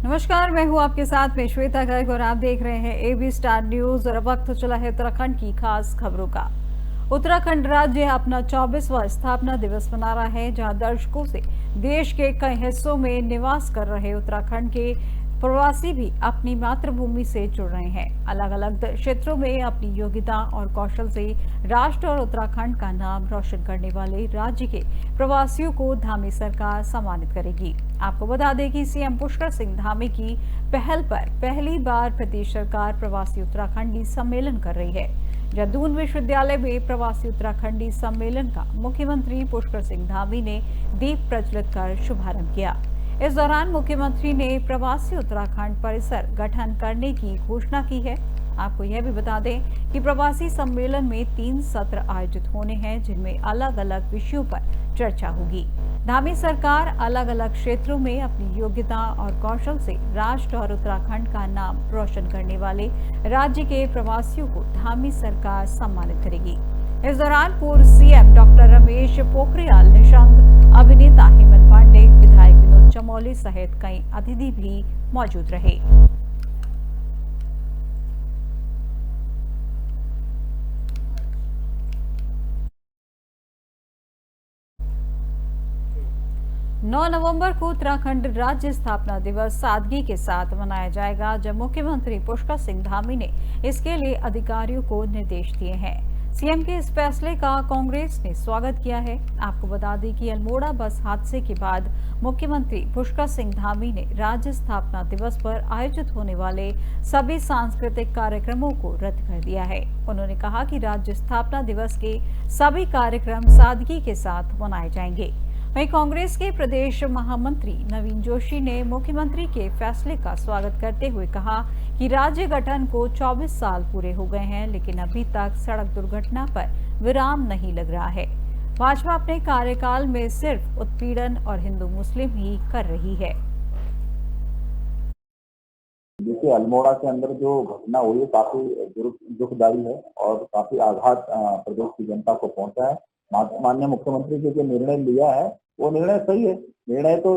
नमस्कार, मैं हूं आपके साथ में श्वेता गर्ग और आप देख रहे हैं एबी स्टार न्यूज। और वक्त चला है उत्तराखंड की खास खबरों का। उत्तराखंड राज्य अपना 24वां स्थापना दिवस मना रहा है, जहां दर्शकों से देश के कई हिस्सों में निवास कर रहे उत्तराखंड के प्रवासी भी अपनी मातृभूमि से जुड़ रहे हैं। अलग अलग क्षेत्रों में अपनी योग्यता और कौशल से राष्ट्र और उत्तराखंड का नाम रोशन करने वाले राज्य के प्रवासियों को धामी सरकार सम्मानित करेगी। आपको बता दें कि सीएम पुष्कर सिंह धामी की पहल पर पहली बार प्रदेश सरकार प्रवासी उत्तराखंडी सम्मेलन कर रही है। जदून विश्वविद्यालय में प्रवासी उत्तराखंडी सम्मेलन का मुख्यमंत्री पुष्कर सिंह धामी ने दीप प्रज्वलित कर शुभारंभ किया। इस दौरान मुख्यमंत्री ने प्रवासी उत्तराखंड परिसर गठन करने की घोषणा की है। आपको यह भी बता दें कि प्रवासी सम्मेलन में 3 सत्र आयोजित होने हैं, जिनमें अलग अलग विषयों पर चर्चा होगी। धामी सरकार अलग अलग क्षेत्रों में अपनी योग्यता और कौशल से राष्ट्र और उत्तराखंड का नाम रोशन करने वाले राज्य के प्रवासियों को धामी सरकार सम्मानित करेगी। इस दौरान पूर्व सीएम डॉक्टर रमेश पोखरियाल निशंक, अभिनेता हेमंत पांडे, विधायक विनोद चमोली सहित कई अतिथि भी मौजूद रहे। 9 नवंबर को उत्तराखंड राज्य स्थापना दिवस सादगी के साथ मनाया जाएगा, जब मुख्यमंत्री पुष्कर सिंह धामी ने इसके लिए अधिकारियों को निर्देश दिए हैं। सीएम के इस फैसले का कांग्रेस ने स्वागत किया है। आपको बता दें कि अल्मोड़ा बस हादसे के बाद मुख्यमंत्री पुष्कर सिंह धामी ने राज्य स्थापना दिवस पर आयोजित होने वाले सभी सांस्कृतिक कार्यक्रमों को रद्द कर दिया है। उन्होंने कहा कि राज्य स्थापना दिवस के सभी कार्यक्रम सादगी के साथ मनाए जाएंगे। वहीं कांग्रेस के प्रदेश महामंत्री नवीन जोशी ने मुख्यमंत्री के फैसले का स्वागत करते हुए कहा कि राज्य गठन को 24 साल पूरे हो गए हैं, लेकिन अभी तक सड़क दुर्घटना पर विराम नहीं लग रहा है। भाजपा अपने कार्यकाल में सिर्फ उत्पीड़न और हिंदू मुस्लिम ही कर रही है। देखिए, अल्मोड़ा के अंदर जो घटना हुई है काफी दुखदायी है और काफी आघात प्रदेश की जनता को पहुंचा है। माननीय मुख्यमंत्री जी जो निर्णय लिया है वो निर्णय सही है। निर्णय तो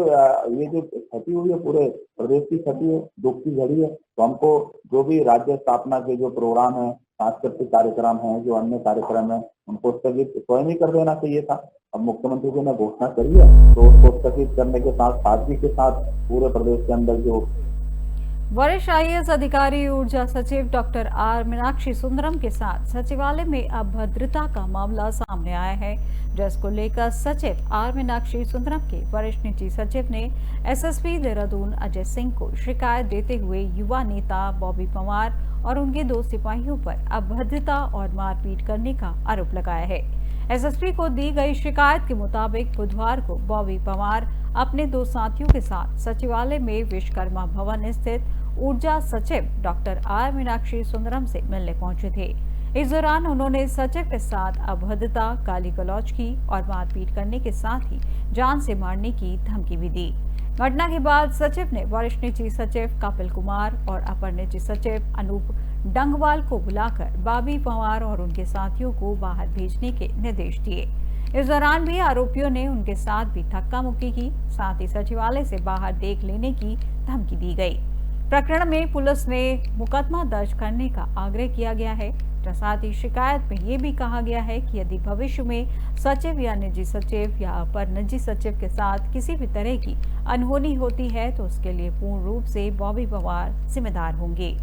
ये जो क्षति हुई है पूरे प्रदेश की क्षति है, दुख की घड़ी है। तो हमको जो भी राज्य स्थापना के जो प्रोग्राम है, सांस्कृतिक कार्यक्रम है, जो अन्य कार्यक्रम है, उनको स्थगित स्वयं ही कर देना चाहिए था। अब मुख्यमंत्री जी ने घोषणा करी है तो उसको स्थगित करने के साथ सादगी के साथ पूरे प्रदेश के अंदर जो वरिष्ठ आईएएस अधिकारी ऊर्जा सचिव डॉक्टर आर मीनाक्षी सुंदरम के साथ सचिवालय में अभद्रता का मामला सामने आया है, जिसको लेकर सचिव आर मीनाक्षी सुंदरम के वरिष्ठ निजी सचिव ने एसएसपी देहरादून अजय सिंह को शिकायत देते हुए युवा नेता बॉबी पंवार और उनके 2 सिपाहियों पर अभद्रता और मारपीट करने का आरोप लगाया है। एसएसपी को दी गई शिकायत के मुताबिक बुधवार को बॉबी पंवार अपने 2 साथियों के साथ सचिवालय में विश्वकर्मा भवन स्थित ऊर्जा सचिव डॉक्टर आर मीनाक्षी सुंदरम से मिलने पहुंचे थे। इस दौरान उन्होंने सचिव के साथ अभद्रता, गाली गलौज की और मारपीट करने के साथ ही जान से मारने की धमकी भी दी। घटना के बाद सचिव ने वरिष्ठ निजी सचिव कपिल कुमार और अपर निजी सचिव अनूप डंगवाल को बुलाकर बॉबी पंवार और उनके साथियों को बाहर भेजने के निर्देश दिए। इस दौरान भी आरोपियों ने उनके साथ भी धक्का मुक्की की, साथ ही सचिवालय से बाहर देख लेने की धमकी दी गई। प्रकरण में पुलिस ने मुकदमा दर्ज करने का आग्रह किया गया है। साथ ही शिकायत में ये भी कहा गया है कि यदि भविष्य में सचिव या निजी सचिव या अपर निजी सचिव के साथ किसी भी तरह की अनहोनी होती है तो उसके लिए पूर्ण रूप से बॉबी पंवार जिम्मेदार होंगे।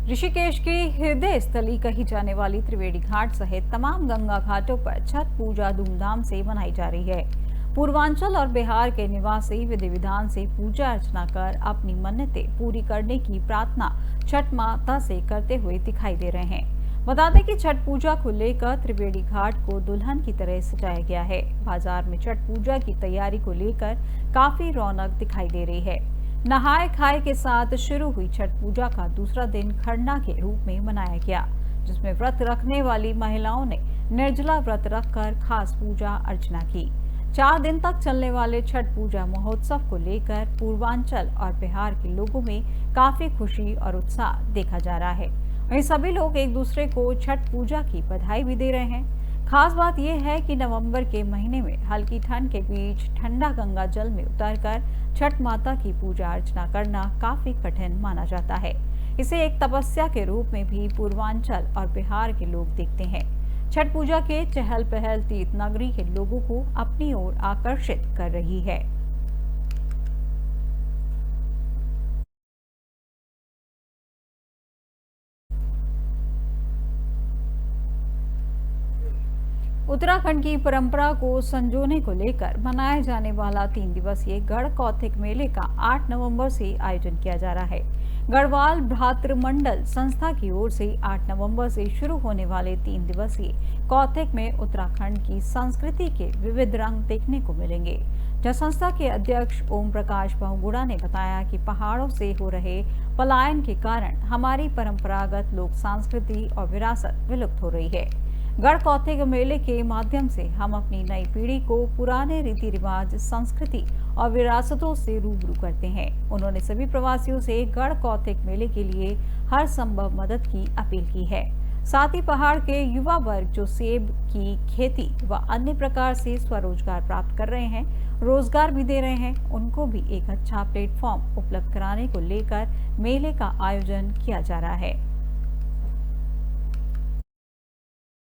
ऋषिकेश की हृदय स्थली कही जाने वाली त्रिवेणी घाट सहित तमाम गंगा घाटों पर छठ पूजा धूमधाम से मनाई जा रही है। पूर्वांचल और बिहार के निवासी विधि विधान से पूजा अर्चना कर अपनी मन्नतें पूरी करने की प्रार्थना छठ माता से करते हुए दिखाई दे रहे हैं। बता दें कि छठ पूजा को लेकर त्रिवेणी घाट को दुल्हन की तरह सजाया गया है। बाजार में छठ पूजा की तैयारी को लेकर काफी रौनक दिखाई दे रही है। नहाए खाए के साथ शुरू हुई छठ पूजा का दूसरा दिन खरना के रूप में मनाया गया, जिसमें व्रत रखने वाली महिलाओं ने निर्जला व्रत रखकर खास पूजा अर्चना की। 4 दिन तक चलने वाले छठ पूजा महोत्सव को लेकर पूर्वांचल और बिहार के लोगों में काफी खुशी और उत्साह देखा जा रहा है। वहीं सभी लोग एक दूसरे को छठ पूजा की बधाई भी दे रहे हैं। खास बात यह है कि नवंबर के महीने में हल्की ठंड के बीच ठंडा गंगा जल में उतरकर छठ माता की पूजा अर्चना करना काफी कठिन माना जाता है। इसे एक तपस्या के रूप में भी पूर्वांचल और बिहार के लोग देखते हैं। छठ पूजा के चहल पहल तीर्थ नगरी के लोगों को अपनी ओर आकर्षित कर रही है। उत्तराखंड की परंपरा को संजोने को लेकर मनाया जाने वाला 3 दिवसीय गढ़ कौथिग मेले का 8 नवंबर से आयोजन किया जा रहा है। गढ़वाल भ्रातृमंडल संस्था की ओर से 8 नवंबर से शुरू होने वाले 3 दिवसीय कौथिग में उत्तराखंड की संस्कृति के विविध रंग देखने को मिलेंगे। जन संस्था के अध्यक्ष ओम प्रकाश बहुगुणा ने बताया कि पहाड़ों से हो रहे पलायन के कारण हमारी परंपरागत लोक संस्कृति और विरासत विलुप्त हो रही है। गढ़ कौथिग मेले के माध्यम से हम अपनी नई पीढ़ी को पुराने रीति रिवाज, संस्कृति और विरासतों से रूबरू करते हैं। उन्होंने सभी प्रवासियों से गढ़ कौथिग मेले के लिए हर संभव मदद की अपील की है। साथ ही पहाड़ के युवा वर्ग जो सेब की खेती व अन्य प्रकार से स्वरोजगार प्राप्त कर रहे हैं, रोजगार भी दे रहे हैं, उनको भी एक अच्छा प्लेटफॉर्म उपलब्ध कराने को लेकर मेले का आयोजन किया जा रहा है।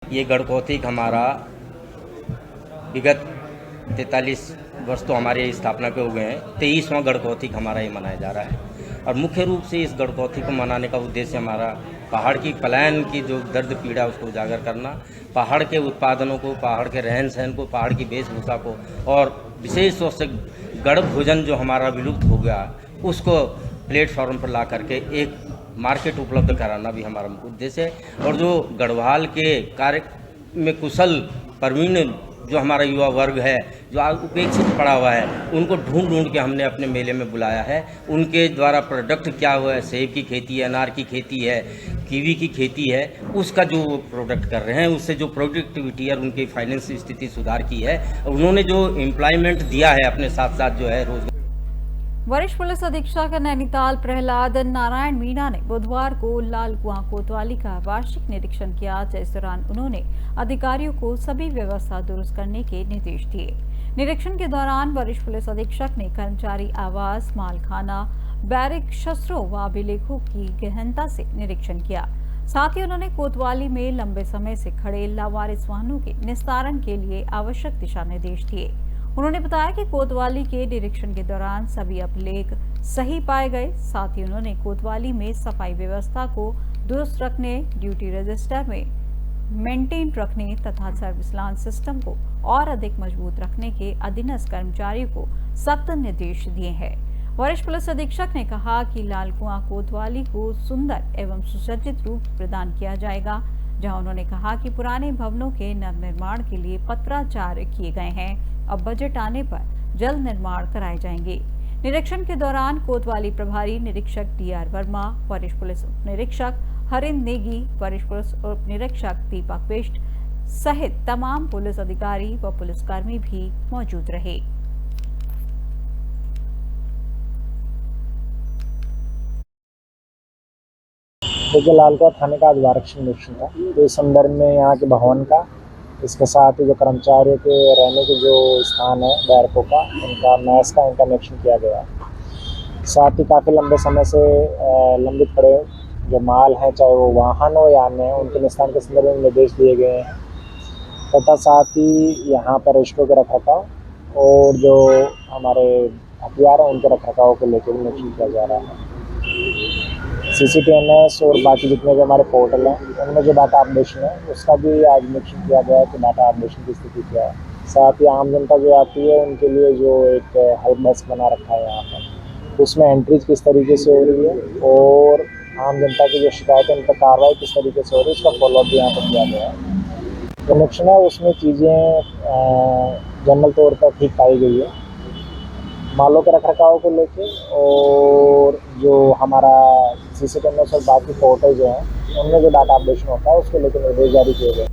ये गढ़ कौथिग हमारा विगत 43 वर्ष तो हमारे स्थापना के हो गए हैं। 23वां गढ़ कौथिग हमारा ये मनाया जा रहा है और मुख्य रूप से इस गढ़ कौथिग को मनाने का उद्देश्य हमारा पहाड़ की पलायन की जो दर्द पीड़ा उसको उजागर करना, पहाड़ के उत्पादनों को, पहाड़ के रहन सहन को, पहाड़ की वेशभूषा को और विशेष तौर से गढ़ भोजन जो हमारा विलुप्त हो गया उसको प्लेटफॉर्म पर ला करके एक मार्केट उपलब्ध कराना भी हमारा उद्देश्य है। और जो गढ़वाल के कार्य में कुशल प्रवीण जो हमारा युवा वर्ग है, जो आज उपेक्षित पड़ा हुआ है, उनको ढूंढ ढूंढ के हमने अपने मेले में बुलाया है। उनके द्वारा प्रोडक्ट क्या हुआ है, सेब की खेती है, अनार की खेती है, कीवी की खेती है, उसका जो प्रोडक्ट कर रहे हैं उससे जो प्रोडक्टिविटी है, उनकी फाइनेंस स्थिति सुधार की है। उन्होंने जो एम्प्लॉयमेंट दिया है अपने साथ साथ जो है रोजगार। वरिष्ठ पुलिस अधीक्षक नैनीताल प्रहलाद नारायण मीणा ने बुधवार को लाल कुआं कोतवाली का वार्षिक निरीक्षण किया, जिस दौरान उन्होंने अधिकारियों को सभी व्यवस्था दुरुस्त करने के निर्देश दिए। निरीक्षण के दौरान वरिष्ठ पुलिस अधीक्षक ने कर्मचारी आवास, मालखाना, बैरिक, शस्त्रों व अभिलेखों की गहनता से निरीक्षण किया। साथ ही उन्होंने कोतवाली में लंबे समय से खड़े लावारिस वाहनों के निस्तारण के लिए आवश्यक दिशा निर्देश दिए। उन्होंने बताया कि कोतवाली के निरीक्षण के दौरान सभी अभिलेख सही पाए गए। साथ ही उन्होंने कोतवाली में सफाई व्यवस्था को दुरुस्त रखने, ड्यूटी रजिस्टर में मेंटेन रखने तथा सर्विस लाइन सिस्टम को और अधिक मजबूत रखने के अधीनस्थ कर्मचारियों को सख्त निर्देश दिए हैं। वरिष्ठ पुलिस अधीक्षक ने कहा कि लाल कुआं कोतवाली को सुंदर एवं सुसज्जित रूप प्रदान किया जाएगा, जहां उन्होंने कहा कि पुराने भवनों के नवनिर्माण के लिए पत्राचार किए गए हैं। अब बजट आने पर जल्द निर्माण कराए जाएंगे। निरीक्षण के दौरान कोतवाली प्रभारी निरीक्षक डीआर वर्मा, वरिष्ठ पुलिस उप निरीक्षक हरिंद नेगी, वरिष्ठ पुलिस उप निरीक्षक दीपक बिष्ट सहित तमाम पुलिस अधिकारी व पुलिसकर्मी भी मौजूद रहे। देखिए, लालकुआं थाने का आज वार्षिक निरीक्षण था। तो इस संदर्भ में यहाँ के भवन का, इसके साथ ही जो कर्मचारियों के रहने के जो स्थान है बैरकों का, उनका मैस का इनका निरीक्षण किया गया। साथ ही काफ़ी लंबे समय से लंबित पड़े जो माल हैं, चाहे वो वाहन हो या अन्य, उनके निस्तारण के संदर्भ में निर्देश दिए गए हैं। तथा साथ ही यहाँ पर रजिस्टरों के रखरखाव और जो हमारे हथियार हैं उनके रखरखाव को लेकर भी निरीक्षण किया जा रहा है। CCTVNS और बाकी जितने भी हमारे पोर्टल हैं उनमें जो डाटा अपडेशन है उसका भी आज निरीक्षण किया गया है कि डाटा अपडेशन की स्थिति क्या है। साथ ही आम जनता जो आती है उनके लिए जो एक हेल्प डेस्क बना रखा है यहाँ पर, उसमें एंट्रीज किस तरीके से हो रही है और आम जनता की जो शिकायत है उन पर कार्रवाई किस तरीके से हो रही है, उसका फॉलोअप भी यहाँ पर किया गया है। जो निरीक्षण है उसमें चीज़ें जनरल तौर पर ठीक पाई गई है। मालों के रखरखाव को लेके और जो हमारा CCTVNS और बाकी पोर्टल जो हैं उनमें जो डाटा अपडेशन होता है उसको लेकर निर्देश जारी किए गए।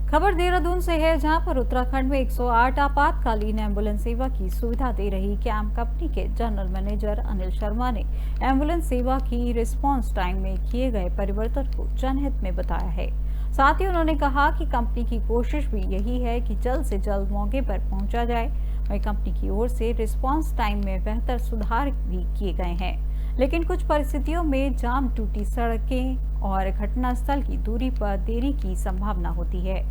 खबर देहरादून से है, जहां पर उत्तराखंड में 108 आपातकालीन एम्बुलेंस सेवा की सुविधा दे रही कैम कंपनी के जनरल मैनेजर अनिल शर्मा ने एम्बुलेंस सेवा की रिस्पांस टाइम में किए गए परिवर्तन को जनहित में बताया है। साथ ही उन्होंने कहा कि कंपनी की कोशिश भी यही है कि जल्द से जल्द मौके पर पहुंचा जाए। वहीं कंपनी की ओर से रिस्पांस टाइम में बेहतर सुधार भी किए गए हैं, लेकिन कुछ परिस्थितियों में जाम, टूटी सड़कें और घटनास्थल की दूरी पर देरी की संभावना होती है।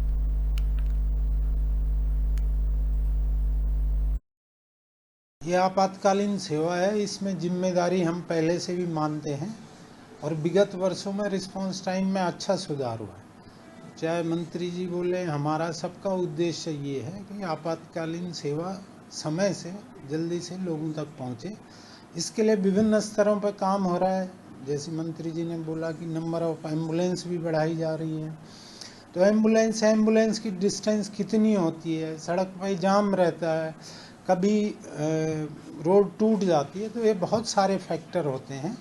यह आपातकालीन सेवा है, इसमें जिम्मेदारी हम पहले से भी मानते हैं और विगत वर्षों में रिस्पांस टाइम में अच्छा सुधार हुआ है। चाहे मंत्री जी बोले, हमारा सबका उद्देश्य ये है कि आपातकालीन सेवा समय से जल्दी से लोगों तक पहुंचे। इसके लिए विभिन्न स्तरों पर काम हो रहा है। जैसे मंत्री जी ने बोला कि नंबर ऑफ एम्बुलेंस भी बढ़ाई जा रही है, तो एम्बुलेंस की डिस्टेंस कितनी होती है, सड़क पर जाम रहता है, कभी रोड टूट जाती है, तो ये बहुत सारे फैक्टर होते हैं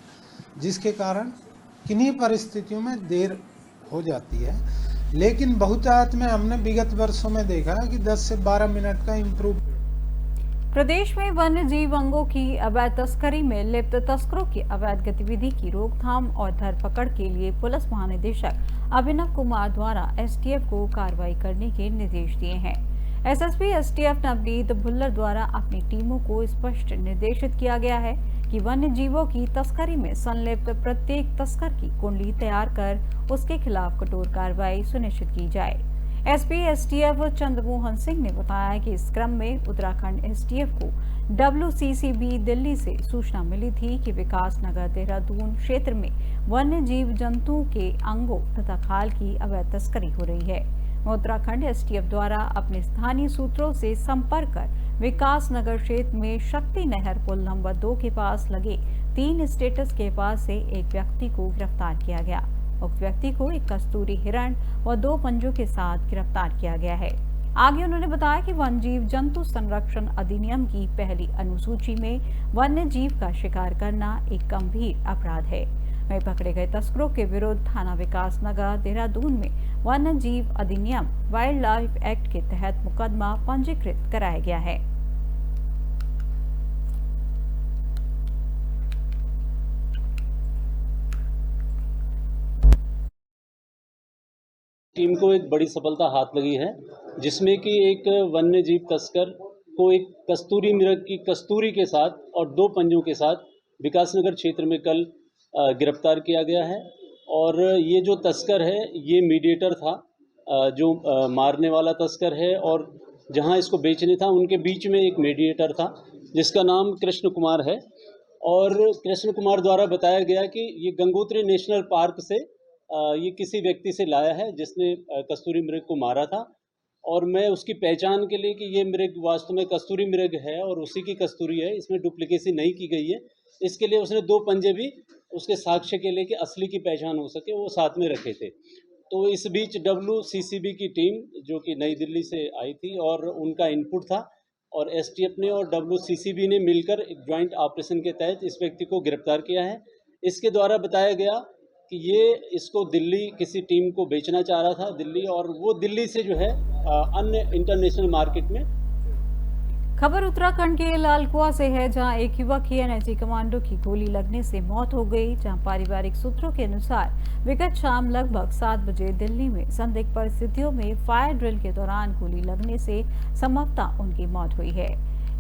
जिसके कारण किन्हीं परिस्थितियों में देर हो जाती है। लेकिन बहुतायत में हमने विगत वर्षों में देखा है कि 10 से 12 मिनट का इम्प्रूव। प्रदेश में वन्य जीव अंगों की अवैध तस्करी में लिप्त तस्करों की अवैध गतिविधि की रोकथाम और धरपकड़ के लिए पुलिस महानिदेशक अभिनव कुमार द्वारा एसटीएफ को कार्रवाई करने के निर्देश दिए हैं। एसएसपी एसटीएफ नवनीत भुल्लर द्वारा अपनी टीमों को स्पष्ट निर्देशित किया गया है कि वन्य जीवों की तस्करी में संलिप्त प्रत्येक तस्कर की कुंडली तैयार कर उसके खिलाफ कठोर कार्रवाई सुनिश्चित की जाए। एसपी एसटीएफ चंद्रमोहन सिंह ने बताया कि इस क्रम में उत्तराखंड एसटीएफ को WCCB दिल्ली से सूचना मिली थी कि विकास नगर देहरादून क्षेत्र में वन्य जीव जंतुओं के अंगों तथा खाल की अवैध तस्करी हो रही है। उत्तराखंड एसटीएफ द्वारा अपने स्थानीय सूत्रों से संपर्क कर विकास नगर क्षेत्र में शक्ति नहर पुल नंबर 2 के पास लगे 3 स्टेटस के पास से एक व्यक्ति को गिरफ्तार किया गया। उक्त व्यक्ति को एक कस्तूरी हिरण व 2 पंजों के साथ गिरफ्तार किया गया है। आगे उन्होंने बताया कि वन्य जीव जंतु संरक्षण अधिनियम की पहली अनुसूची में वन्य जीव का शिकार करना एक गंभीर अपराध है। वहीं पकड़े गए तस्करों के विरुद्ध थाना विकास नगर देहरादून में वन्य जीव अधिनियम वाइल्ड लाइफ एक्ट के तहत मुकदमा पंजीकृत कराया गया है। टीम को एक बड़ी सफलता हाथ लगी है, जिसमें कि एक वन्य जीव तस्कर को एक कस्तूरी मृग की कस्तूरी के साथ और 2 पंजों के साथ विकासनगर क्षेत्र में कल गिरफ्तार किया गया है। और ये जो तस्कर है ये मीडिएटर था, जो मारने वाला तस्कर है और जहां इसको बेचने था उनके बीच में एक मीडिएटर था जिसका नाम कृष्ण कुमार है। और कृष्ण कुमार द्वारा बताया गया कि ये गंगोत्री नेशनल पार्क से ये किसी व्यक्ति से लाया है जिसने कस्तूरी मृग को मारा था, और मैं उसकी पहचान के लिए कि ये मृग वास्तव में कस्तूरी मृग है और उसी की कस्तूरी है, इसमें डुप्लीकेसी नहीं की गई है, इसके लिए उसने 2 पंजे भी उसके साक्ष्य के लिए कि असली की पहचान हो सके वो साथ में रखे थे। तो इस बीच WCCB की टीम जो कि नई दिल्ली से आई थी और उनका इनपुट था, और एसटीएफ ने और WCCB ने मिलकर एक ज्वाइंट ऑपरेशन के तहत इस व्यक्ति को गिरफ्तार किया है। इसके द्वारा बताया गया कि ये इसको दिल्ली किसी टीम को बेचना चाह रहा था दिल्ली, और वो दिल्ली से जो है अन्य इंटरनेशनल मार्केट में। खबर उत्तराखंड के लालकुआ से है, जहां एक युवक की एनएसजी कमांडो की गोली लगने से मौत हो गई। जहां पारिवारिक सूत्रों के अनुसार विगत शाम लगभग 7 बजे दिल्ली में संदिग्ध परिस्थितियों में फायर ड्रिल के दौरान गोली लगने से संभवतः उनकी मौत हुई है।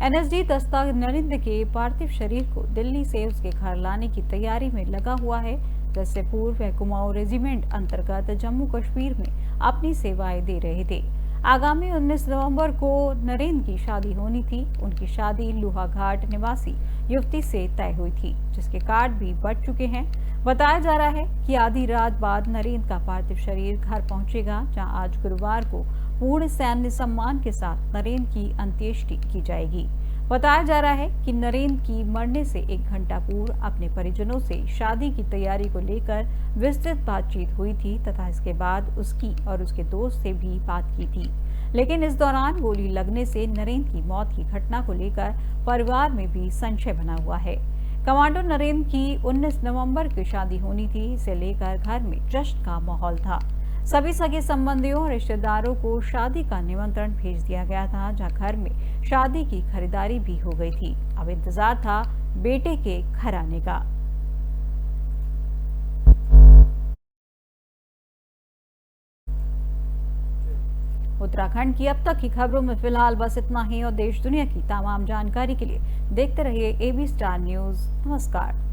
एनएसजी दस्ता नरेंद्र के पार्थिव शरीर को दिल्ली से उसके घर लाने की तैयारी में लगा हुआ है। जिससे पूर्व वह कुमाऊं रेजिमेंट अंतर्गत जम्मू कश्मीर में अपनी सेवाएं दे रहे थे। आगामी 19 नवंबर को नरेंद्र की शादी होनी थी। उनकी शादी लोहाघाट निवासी युवती से तय हुई थी, जिसके कार्ड भी बढ़ चुके हैं। बताया जा रहा है कि आधी रात बाद नरेंद्र का पार्थिव शरीर घर पहुंचेगा, जहां आज गुरुवार को पूर्ण सैन्य सम्मान के साथ नरेंद्र की अंत्येष्टि की जाएगी। बताया जा रहा है कि नरेंद्र की मरने से 1 घंटा पूर्व अपने परिजनों से शादी की तैयारी को लेकर विस्तृत बातचीत हुई थी तथा इसके बाद उसकी और उसके दोस्त से भी बात की थी। लेकिन इस दौरान गोली लगने से नरेंद्र की मौत की घटना को लेकर परिवार में भी संशय बना हुआ है। कमांडो नरेंद्र की 19 नवंबर की शादी होनी थी, इसे लेकर घर में जश्न का माहौल था। सभी सगे संबंधियों और रिश्तेदारों को शादी का निमंत्रण भेज दिया गया था, जहां घर में शादी की खरीदारी भी हो गई थी। अब इंतजार था बेटे के घर आने का। उत्तराखंड की अब तक की खबरों में फिलहाल बस इतना ही और देश दुनिया की तमाम जानकारी के लिए देखते रहिए AB स्टार न्यूज। नमस्कार।